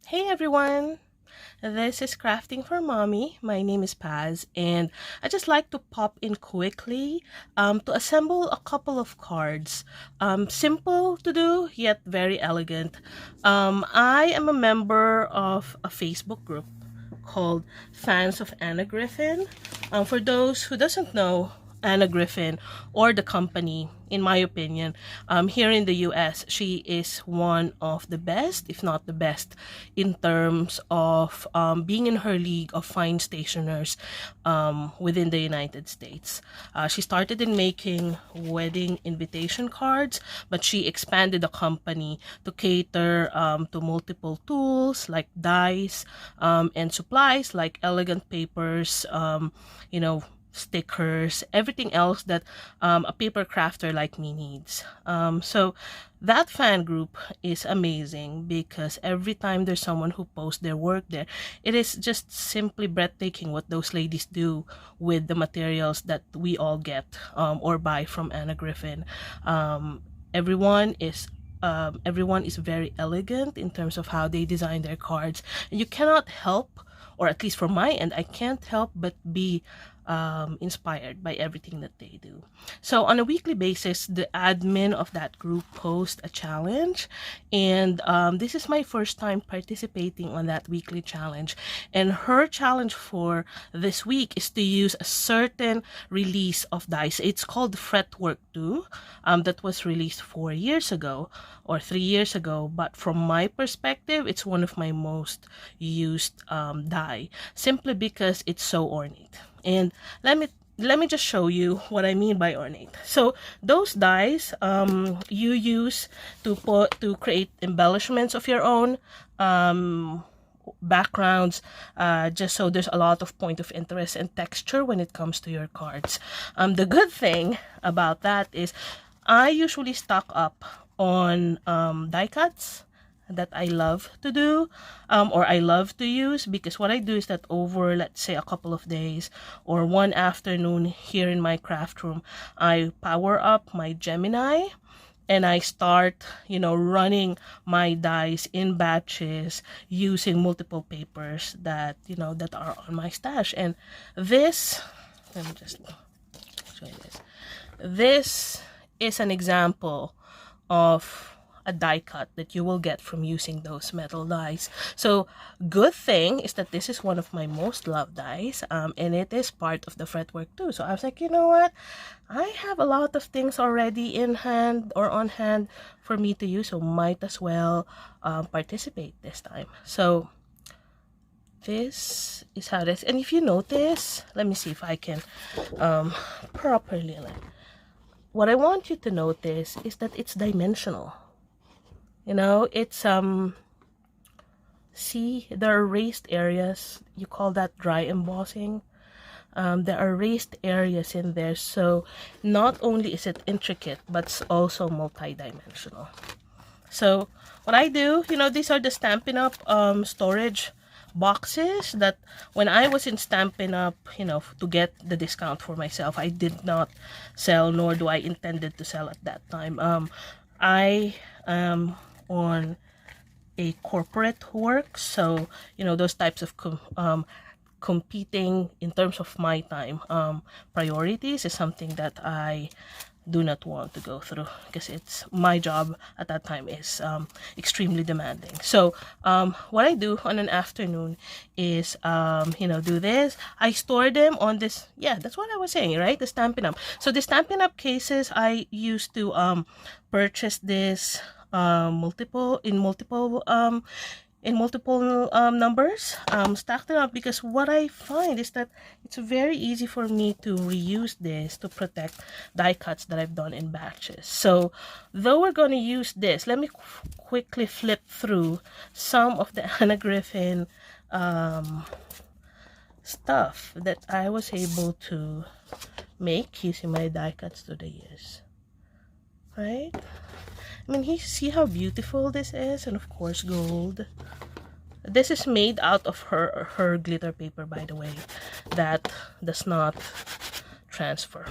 Hey everyone! This is Crafting for Mommy. My name is Paz, and I just like to pop in quickly to assemble a couple of cards. Simple to do, yet very elegant. I am a member of a Facebook group called Fans of Anna Griffin. For those who doesn't know Anna Griffin or the company, in my opinion, here in the US, she is one of the best, if not the best, in terms of being in her league of fine stationers within the United States. She started in making wedding invitation cards, but she expanded the company to cater to multiple tools like dies and supplies like elegant papers, stickers, everything else that a paper crafter like me needs. So that fan group is amazing because every time there's someone who posts their work there, it is just simply breathtaking what those ladies do with the materials that we all get or buy from Anna Griffin. Everyone is very elegant in terms of how they design their cards, and you cannot help, or at least from my end, I can't help but be inspired by everything that they do. So on a weekly basis, the admin of that group posts a challenge, and this is my first time participating on that weekly challenge. And her challenge for this week is to use a certain release of dice. It's called Fretwork 2, that was released 4 years ago or 3 years ago. But from my perspective, it's one of my most used die, simply because it's so ornate. And let me just show you what I mean by ornate. So those dies you use to create embellishments of your own, backgrounds, just so there's a lot of point of interest and texture when it comes to your cards. The good thing about that is I usually stock up on die cuts that I love to do, or I love to use, because what I do is that over, let's say, a couple of days or one afternoon here in my craft room, I power up my Gemini and I start, running my dies in batches using multiple papers that, that are on my stash. And this, let me just show you this. This is an example of a die cut that you will get from using those metal dies. So good thing is that this is one of my most loved dies, and it is part of the Fretwork too. So I was like, you know what, I have a lot of things already in hand or on hand for me to use, so might as well participate this time. So this is how this, and if you notice, let me see if I can properly, what I want you to notice is that it's dimensional. It's see, there are raised areas. You call that dry embossing. There are raised areas in there, so not only is it intricate, but it's also multi-dimensional. So what I do, these are the Stampin' Up storage boxes that when I was in Stampin' Up, to get the discount for myself, I did not sell, nor do I intended to sell at that time. I am on a corporate work, so those types of competing in terms of my time priorities is something that I do not want to go through, because it's my job at that time is extremely demanding. So what I do on an afternoon is do this. I store them on this, yeah, that's what I was saying, right? The Stampin' Up. So the Stampin' Up cases, I used to purchase this multiple numbers, stacked it up, because what I find is that it's very easy for me to reuse this to protect die cuts that I've done in batches. So though we're going to use this, let me quickly flip through some of the Anna Griffin stuff that I was able to make using my die cuts through the years, right? I mean, you see how beautiful this is, and of course gold. This is made out of her glitter paper, by the way, that does not transfer.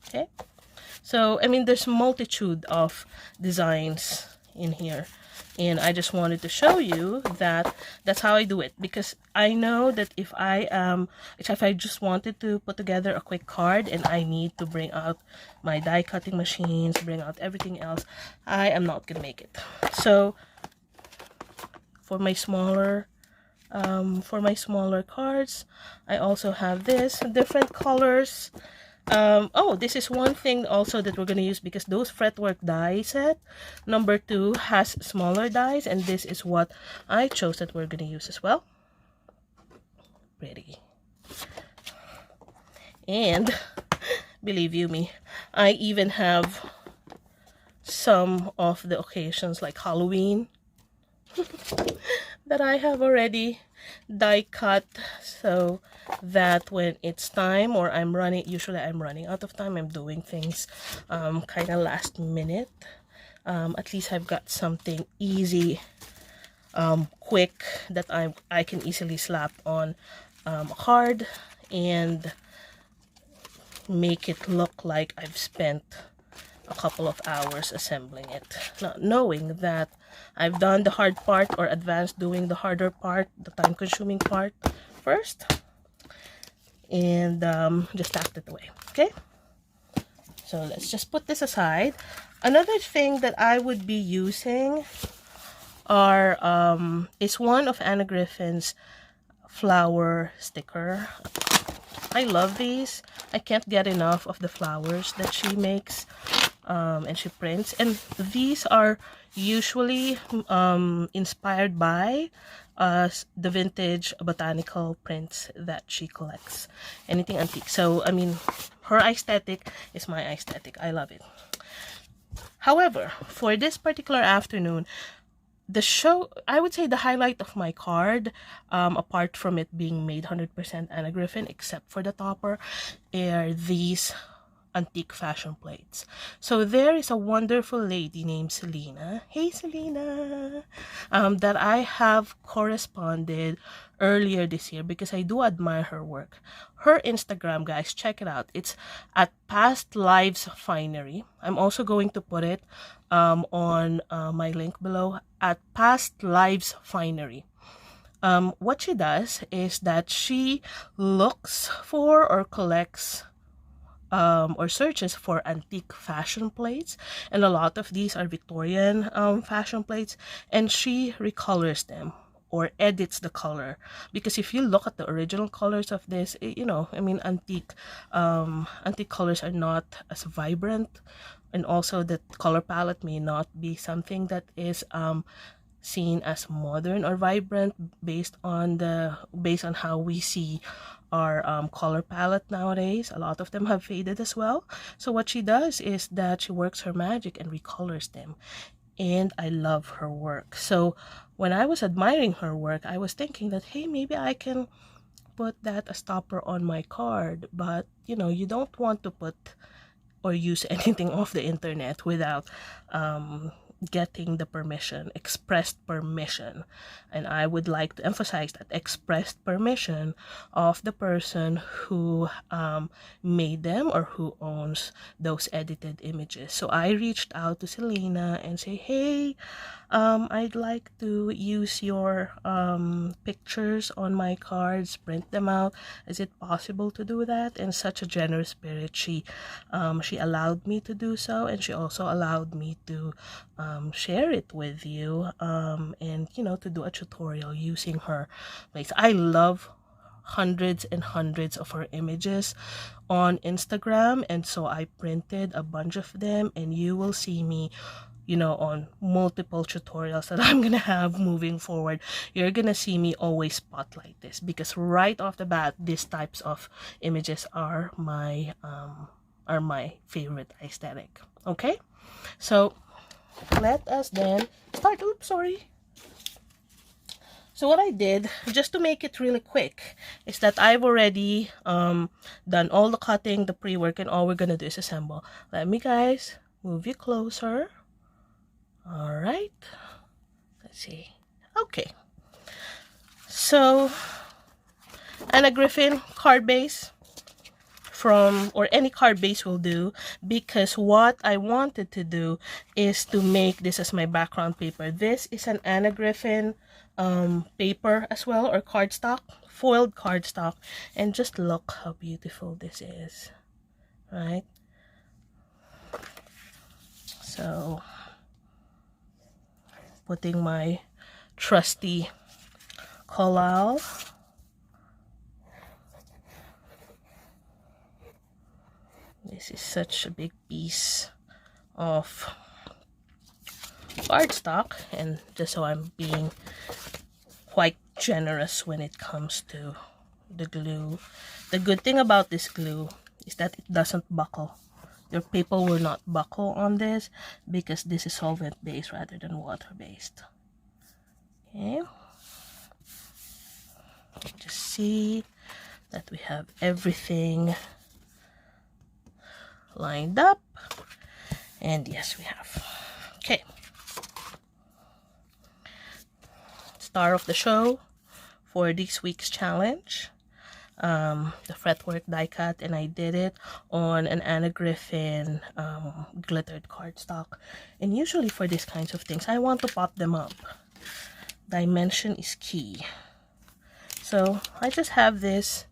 Okay, so I mean, there's multitude of designs in here. And I just wanted to show you that that's how I do it, because I know that if I just wanted to put together a quick card and I need to bring out my die cutting machines, bring out everything else, I am not gonna make it. So for my smaller cards, I also have this different colors. Oh, this is one thing also that we're going to use, because those Fretwork die set number 2 has smaller dies, and this is what I chose that we're going to use as well. Pretty. And believe you me, I even have some of the occasions like Halloween that I have already die cut, so that when it's time, or usually I'm running out of time, I'm doing things kind of last minute, at least I've got something easy, quick, that I can easily slap on a card and make it look like I've spent a couple of hours assembling it, not knowing that I've done the hard part, or advanced doing the harder part, the time-consuming part first, and just tucked it away. Okay, so let's just put this aside. Another thing that I would be using is one of Anna Griffin's flower sticker. I love these. I can't get enough of the flowers that she makes and she prints, and these are usually inspired by the vintage botanical prints that she collects, anything antique. So I mean, her aesthetic is my aesthetic. I love it. However, for this particular afternoon, I would say the highlight of my card, apart from it being made 100% Anna Griffin, except for the topper, are these antique fashion plates. So there is a wonderful lady named Selena. Hey Selena! That I have corresponded earlier this year, because I do admire her work. Her Instagram, guys, check it out. It's at Past Lives Finery. I'm also going to put it on my link below, at Past Lives Finery. What she does is that she looks for or collects or searches for antique fashion plates, and a lot of these are Victorian fashion plates, and she recolors them or edits the color, because if you look at the original colors of this, you know, I mean, antique colors are not as vibrant, and also the color palette may not be something that is seen as modern or vibrant based on how we see our color palette nowadays. A lot of them have faded as well. So what she does is that she works her magic and recolors them, and I love her work. So when I was admiring her work, I was thinking that, hey, maybe I can put that as topper on my card. But you know, you don't want to put or use anything off the internet without getting the permission, expressed permission. And I would like to emphasize that expressed permission of the person who made them, or who owns those edited images. So I reached out to Selena and say, hey, I'd like to use your pictures on my cards, print them out. Is it possible to do that? In such a generous spirit, she allowed me to do so, and she also allowed me to share it with you, and you know, to do a tutorial using her place. I love hundreds and hundreds of her images on Instagram, and so I printed a bunch of them, and you will see me, you know, on multiple tutorials that I'm gonna have moving forward. You're gonna see me always spotlight this, because right off the bat, these types of images are my favorite aesthetic. Okay, so let us then start. Oops, sorry. So what I did, just to make it really quick, is that I've already done all the cutting, the pre-work, and all we're gonna do is assemble. Let me, guys, move you closer. All right, let's see. Okay, so Anna Griffin card base, from, or any card base will do, because what I wanted to do is to make this as my background paper. This is an Anna Griffin paper as well, or cardstock, foiled cardstock, and just look how beautiful this is, right? So putting my trusty collal. This is such a big piece of cardstock, and just so I'm being quite generous when it comes to the glue. The good thing about this glue is that it doesn't buckle. Your paper will not buckle on this because this is solvent based rather than water based. Okay, just see that we have everything lined up, and yes, we have. Okay, star of the show for this week's challenge, the Fretwork die cut, and I did it on an Anna Griffin glittered cardstock. And usually for these kinds of things, I want to pop them up. Dimension is key. So I just have this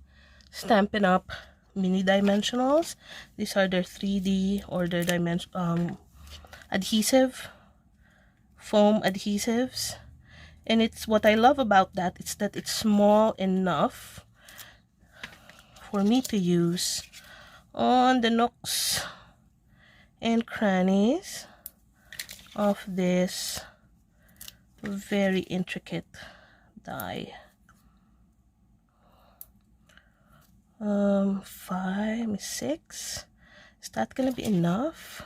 Stampin' Up! Mini dimensionals. These are their 3D or their adhesive, foam adhesives. And it's what I love about that, it's that it's small enough for me to use on the nooks and crannies of this very intricate die. 5, 6. Is that gonna be enough?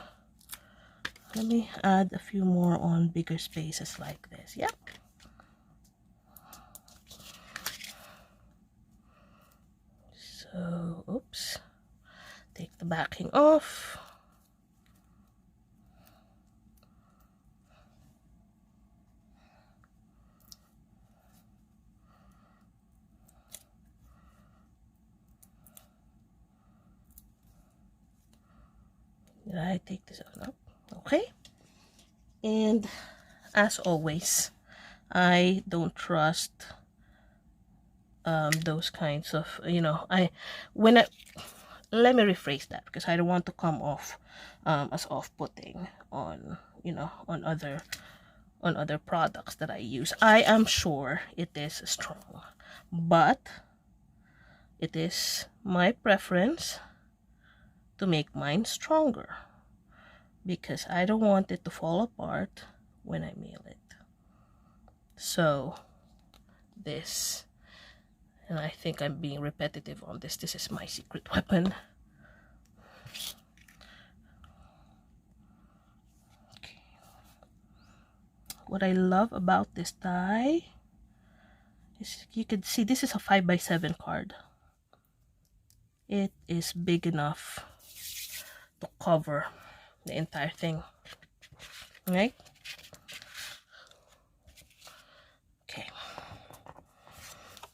Let me add a few more on bigger spaces like this. Yep. So, oops. Take the backing off. Did I take this out? No. Okay. And as always, I don't trust those kinds of, let me rephrase that, because I don't want to come off as off-putting on, on other products that I use. I am sure it is strong, but it is my preference to make mine stronger, because I don't want it to fall apart when I mail it. So this, and I think I'm being repetitive on this, this is my secret weapon. Okay. What I love about this die is you can see this is a 5x7 card. It is big enough to cover the entire thing, right? Okay.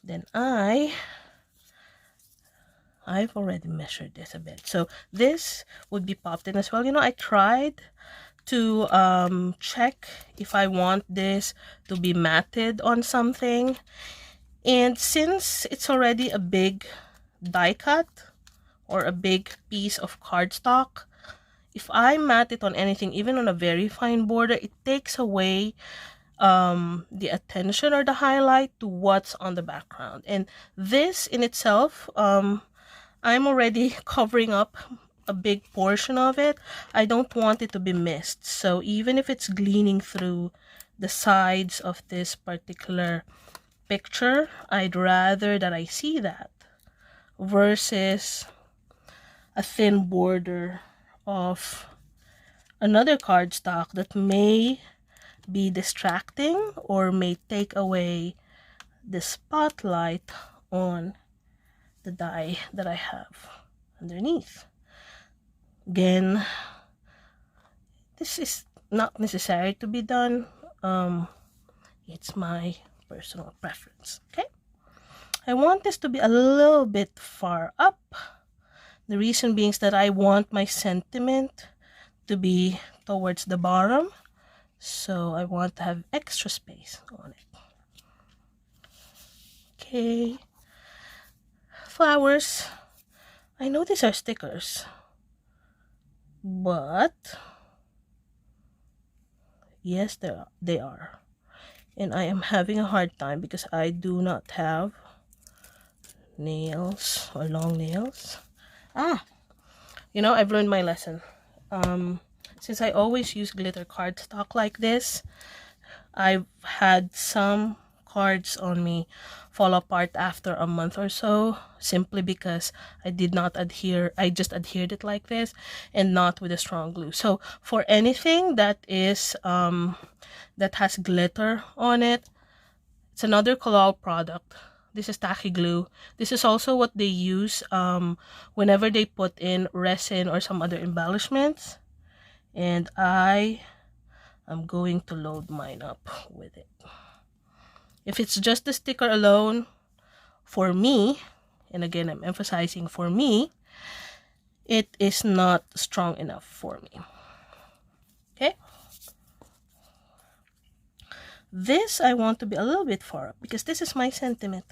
Then I've already measured this a bit, so this would be popped in as well. I tried to check if I want this to be matted on something, and since it's already a big die cut or a big piece of cardstock, if I mat it on anything, even on a very fine border, it takes away the attention or the highlight to what's on the background. And this in itself, I'm already covering up a big portion of it. I don't want it to be missed. So even if it's gleaming through the sides of this particular picture, I'd rather that I see that versus a thin border of another cardstock that may be distracting or may take away the spotlight on the die that I have underneath. Again, this is not necessary to be done. It's my personal preference. Okay, I want this to be a little bit far up, The reason being is that I want my sentiment to be towards the bottom, so I want to have extra space on it. Okay, flowers. I know these are stickers, but yes, they are. And I am having a hard time because I do not have nails or long nails. You know, I've learned my lesson. Since I always use glitter cardstock like this, I've had some cards on me fall apart after a month or so, simply because I did not adhere. I just adhered it like this and not with a strong glue. So for anything that is that has glitter on it, it's another Collal product. This is tacky glue. This is also what they use whenever they put in resin or some other embellishments. And I am going to load mine up with it. If it's just the sticker alone, for me, and again I'm emphasizing for me, it is not strong enough for me. Okay? This I want to be a little bit far up because this is my sentiment.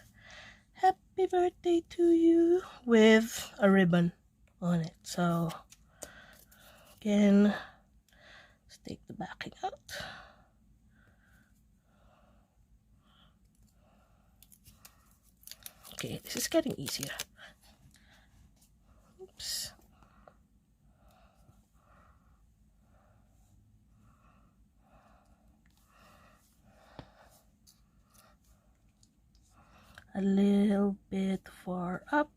Happy birthday to you, with a ribbon on it. So again, let's take the backing out. Okay, this is getting easier. Oops. A little bit far up.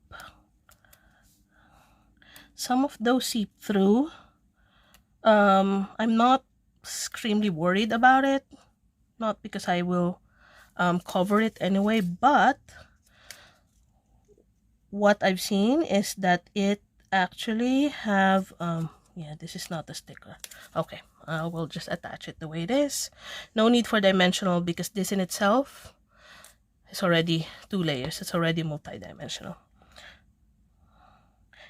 Some of those seep through. I'm not extremely worried about it, not because I will cover it anyway, but what I've seen is that it actually have yeah, this is not a sticker. Okay, I will just attach it the way it is. No need for dimensional because this in itself is already 2 layers. It's already multi-dimensional.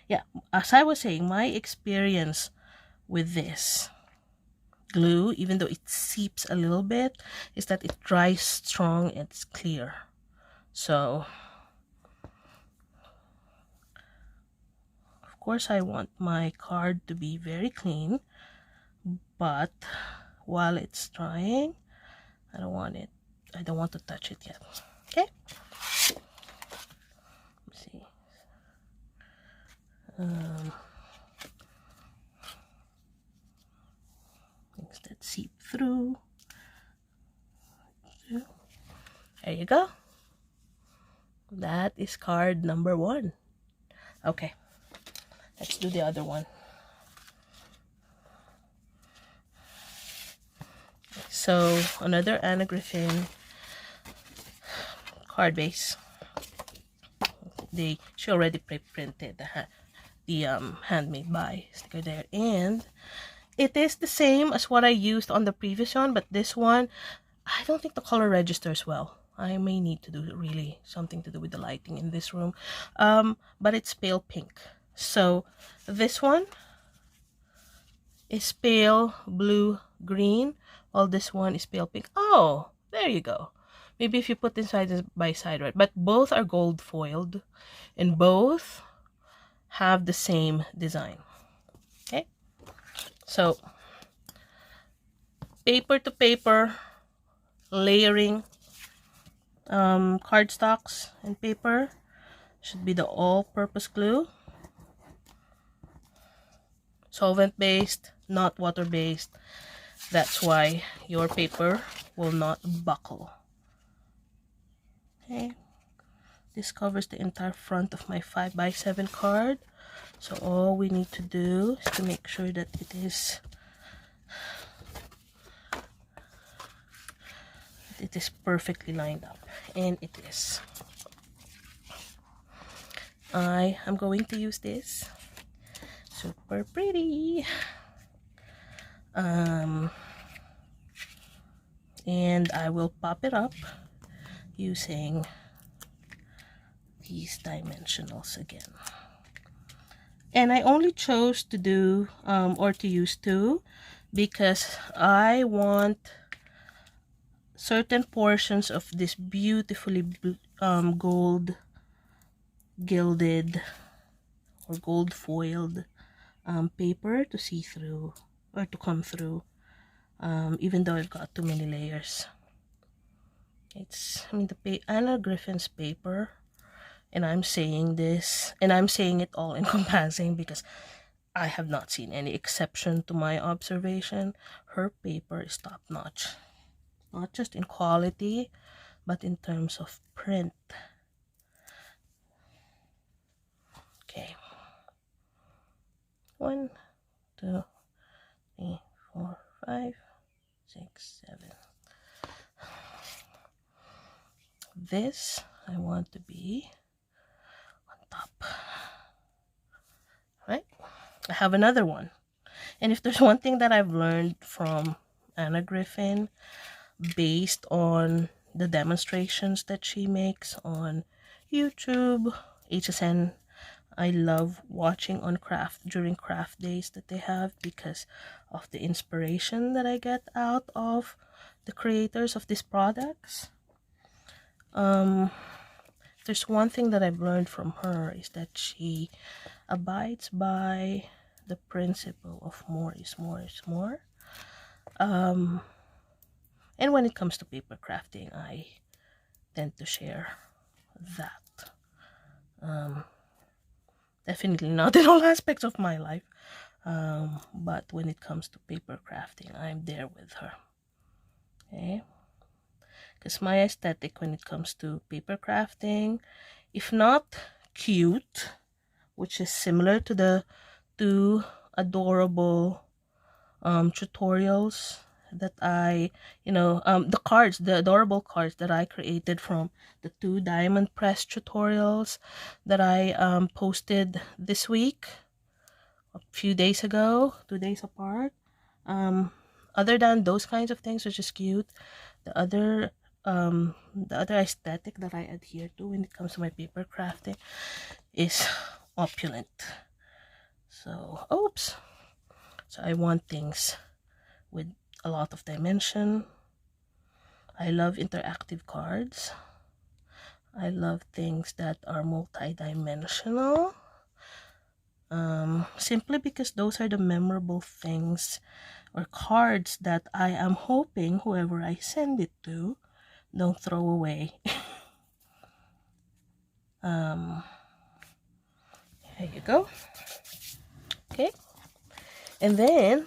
Yeah, as I was saying, my experience with this glue, even though it seeps a little bit, is that it dries strong and it's clear. So of course I want my card to be very clean, but while it's drying, I don't want to touch it yet. Okay, let's see. Things that seep through. There you go. That is card number 1. Okay, let's do the other one. So another Anna Griffin card base. She already pre-printed the handmade by sticker there, and it is the same as what I used on the previous one, but this one I don't think the color registers well. I may need to do really something to do with the lighting in this room, but it's pale pink. So this one is pale blue green, while this one is pale pink. Oh, there you go. Maybe if you put them side by side, right? But both are gold foiled and both have the same design. Okay, so paper to paper layering, cardstocks and paper should be the all-purpose glue. Solvent based, not water based. That's why your paper will not buckle. Okay, this covers the entire front of my 5x7 card. So all we need to do is to make sure that it is perfectly lined up, and it is. I am going to use this. Super pretty. And I will pop it up using these dimensionals again. And I only chose to do or to use 2 because I want certain portions of this beautifully gold gilded or gold foiled paper to see through or to come through, even though I've got too many layers. It's, I mean, the Anna Griffin's paper, and I'm saying this, and I'm saying it all encompassing because I have not seen any exception to my observation. Her paper is top notch, not just in quality, but in terms of print. Okay. 1, 2, 3, 4, 5, 6, 7. This I want to be on top. Right? I have another one. And if there's one thing that I've learned from Anna Griffin, based on the demonstrations that she makes on YouTube, HSN, I love watching on during craft days that they have because of the inspiration that I get out of the creators of these products. There's one thing that I've learned from her is that she abides by the principle of more is more is more. And when it comes to paper crafting, I tend to share that. Definitely not in all aspects of my life, but when it comes to paper crafting, I'm there with her. Okay, because my aesthetic when it comes to paper crafting, if not cute, which is similar to the 2 adorable tutorials that I, the adorable cards that I created from the 2 diamond press tutorials that I posted this week, a few days ago, 2 days apart. Other than those kinds of things, which is cute, the other aesthetic that I adhere to when it comes to my paper crafting is opulent. So, oops. So I want things with a lot of dimension. I love interactive cards. I love things that are multi-dimensional. Simply because those are the memorable things or cards that I am hoping whoever I send it to don't throw away. Here you go. Okay. And then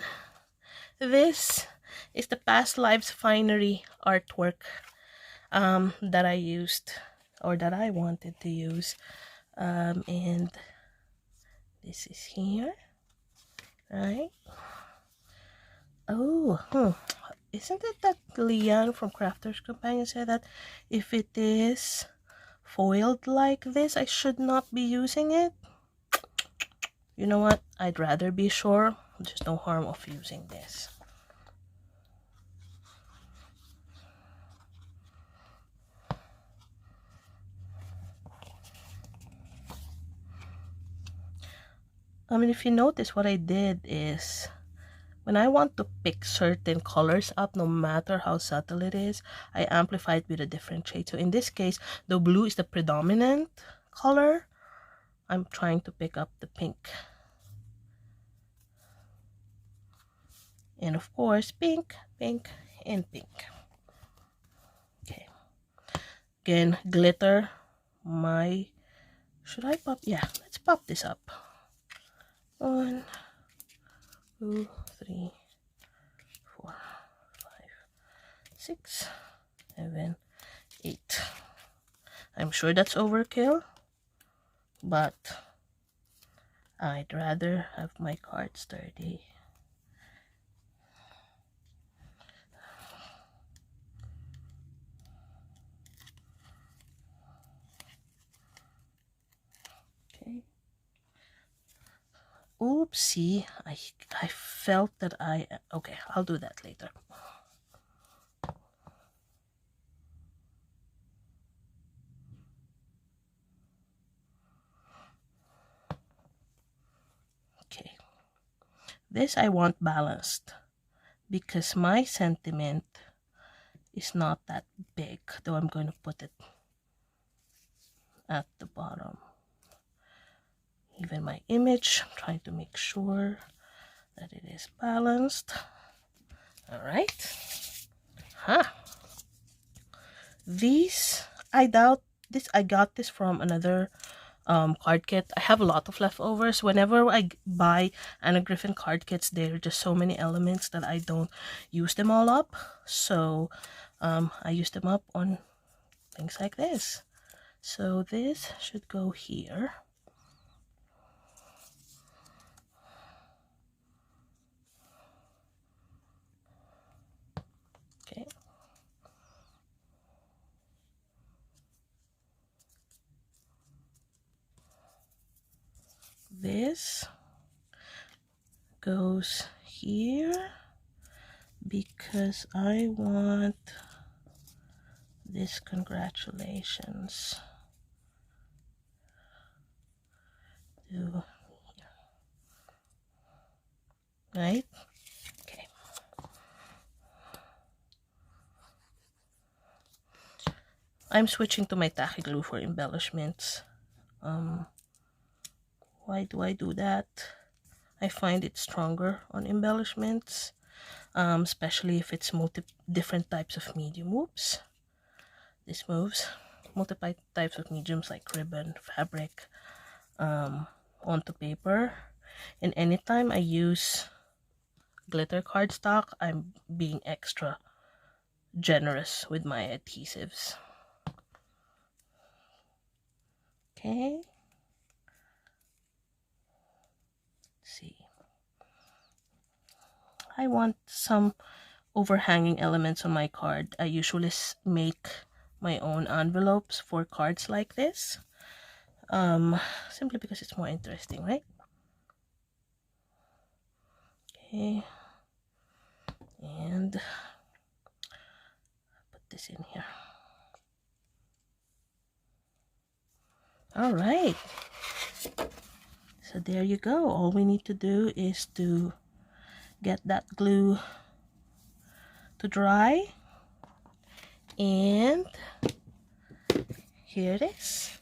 this is the Past Lives Finery artwork that I used or that I wanted to use. And this is here, right? Oh, isn't it that Leanne from Crafters Companion said that if it is foiled like this, I should not be using it? You know what? I'd rather be sure. There's no harm of using this. I mean, if you notice, what I did is when I want to pick certain colors up, no matter how subtle it is, I amplify it with a different shade. So in this case, the blue is the predominant color. I'm trying to pick up the pink. And of course, pink, pink, and pink. Okay. Again, glitter. Should I pop? Yeah, let's pop this up. 1, 2, 3, 4, 5, 6, 7, 8. I'm sure that's overkill, but I'd rather have my card sturdy. Okay. Oopsie, I felt that okay, I'll do that later. This I want balanced because my sentiment is not that big, though I'm going to put it at the bottom. Even my image, I'm trying to make sure that it is balanced. All right. These, I doubt this, I got this from another card kit. I have a lot of leftovers. Whenever I buy Anna Griffin card kits, there are just so many elements that I don't use them all up. So I use them up on things like this. So this should go here. Okay. This goes here because I want this congratulations to here. Right? Okay. I'm switching to my tacky glue for embellishments. Why do I do that? I find it stronger on embellishments, especially if it's different types of medium. Oops, this moves. Multiple types of mediums like ribbon, fabric, onto paper. And anytime I use glitter cardstock, I'm being extra generous with my adhesives. Okay. See, I want some overhanging elements on my card. I usually make my own envelopes for cards like this, simply because it's more interesting, right? Okay, and put this in here. All right, so there you go. All we need to do is to get that glue to dry, and here it is.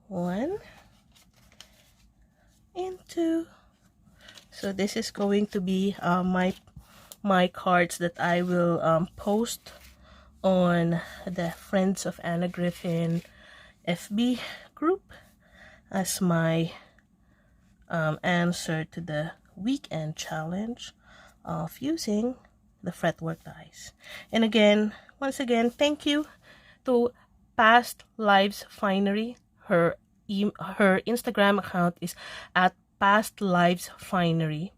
1 and 2. So this is going to be my cards that I will post on the Friends of Anna Griffin FB group as my answer to the weekend challenge of using the Fretwork dies. And again, once again, thank you to Past Lives Finery. Her Instagram account is at Past Lives Finery.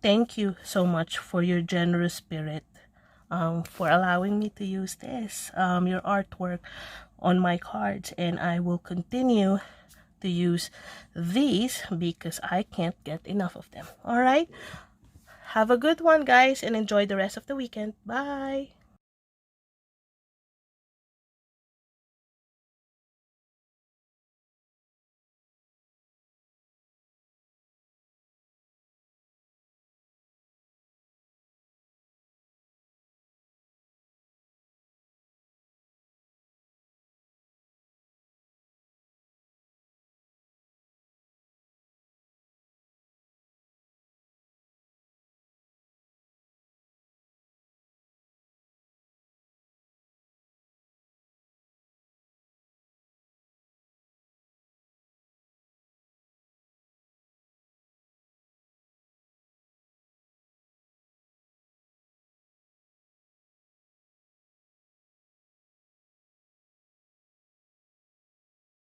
Thank you so much for your generous spirit, for allowing me to use this, your artwork on my cards, and I will continue to use these because I can't get enough of them. All right, have a good one, guys, and enjoy the rest of the weekend. Bye.